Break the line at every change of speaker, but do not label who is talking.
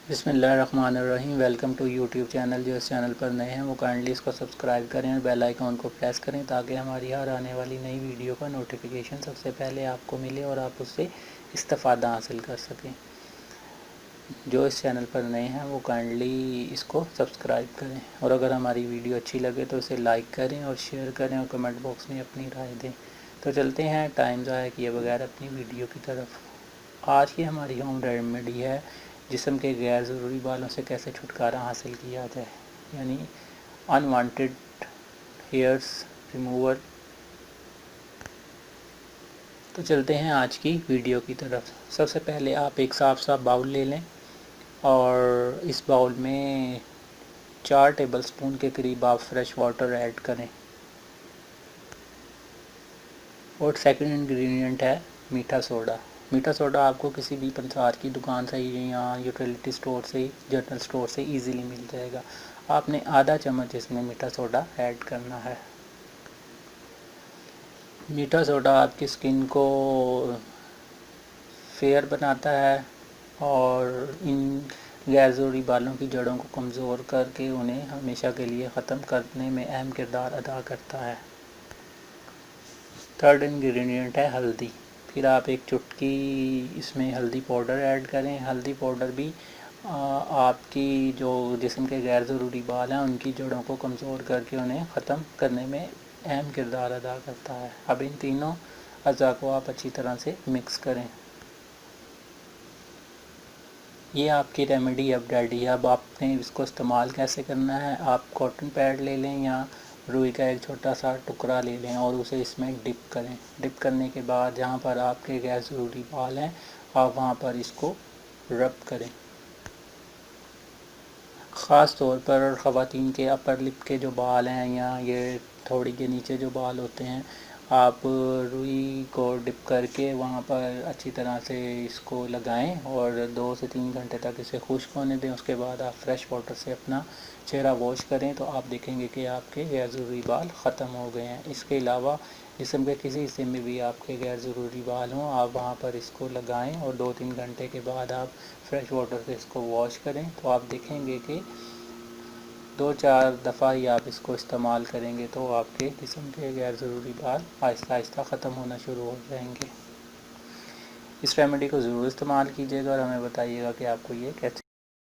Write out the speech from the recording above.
बिस्मिल्लाहिर्रहमानिर्रहीम। Welcome to YouTube channel. जो इस चैनल पर नए हैं वो काइंडली इसको सब्सक्राइब करें और बेल आइकॉन को प्रेस करें ताकि हमारी हर आने वाली नई वीडियो का नोटिफिकेशन सबसे पहले आपको मिले और आप उससे इस्तेफ़ादा हासिल कर सकें। जो इस चैनल पर नए हैं वो काइंडली इसको सब्सक्राइब करें और अगर हमारी वीडियो अच्छी लगे तो इसे लाइक करें और शेयर करें और कमेंट बॉक्स में अपनी राय दें। तो चलते हैं टाइम ज़ाया किए बगैर अपनी वीडियो की तरफ। आज की हमारी होम रेमेडी है जिस्म के गैर ज़रूरी बालों से कैसे छुटकारा हासिल किया जाए, यानी अनवांटेड हेयर्स रिमूवर। तो चलते हैं आज की वीडियो की तरफ। सबसे पहले आप एक साफ बाउल ले लें और इस बाउल में 4 टेबलस्पून के करीब आप फ्रेश वाटर ऐड करें। और सेकंड इंग्रेडिएंट है मीठा सोडा। मीठा सोडा आपको किसी भी पंसार की दुकान से या यूटिलिटी स्टोर से, जनरल स्टोर से इजीली मिल जाएगा। आपने आधा चम्मच इसमें मीठा सोडा ऐड करना है। मीठा सोडा आपकी स्किन को फेयर बनाता है और इन गैर ज़रूरी बालों की जड़ों को कमज़ोर करके उन्हें हमेशा के लिए ख़त्म करने में अहम किरदार अदा करता है। थर्ड इंग्रेडिएंट है हल्दी। फिर आप एक चुटकी इसमें हल्दी पाउडर ऐड करें। हल्दी पाउडर भी आपकी जो जिस्म के गैर ज़रूरी बाल हैं उनकी जड़ों को कमज़ोर करके उन्हें ख़त्म करने में अहम किरदार अदा करता है। अब इन तीनों अज़ा को आप अच्छी तरह से मिक्स करें। ये आपकी रेमेडी अब रेडी है। अब आपने इसको इस्तेमाल कैसे करना है, आप कॉटन पैड ले लें या रुई का एक छोटा सा टुकड़ा ले लें और उसे इसमें डिप करें। डिप करने के बाद जहाँ पर आपके गैर ज़रूरी बाल हैं आप वहाँ पर इसको रब करें। ख़ास तौर पर ख़वातीन के अपर लिप के जो बाल हैं या ये थोड़ी के नीचे जो बाल होते हैं, आप रुई को डिप करके वहाँ पर अच्छी तरह से इसको लगाएं और 2 से 3 घंटे तक इसे खुश्क होने दें। उसके बाद आप फ्रेश वाटर से अपना चेहरा वॉश करें तो आप देखेंगे कि आपके गैर ज़रूरी बाल ख़त्म हो गए हैं। इसके अलावा जिस्म के किसी हिस्से में भी आपके गैर ज़रूरी बाल हों आप वहाँ पर इसको लगाएं और 2-3 घंटे के बाद आप फ्रेश वाटर से इसको वॉश करें तो आप देखेंगे कि 2-4 दफ़ा ही आप इसको इस्तेमाल करेंगे तो आपके जिस्म के गैर ज़रूरी बाल आहिस्ता आहिस्ता ख़त्म होना शुरू हो जाएंगे। इस रेमेडी को ज़रूर इस्तेमाल कीजिएगा और हमें बताइएगा कि आपको ये कैसे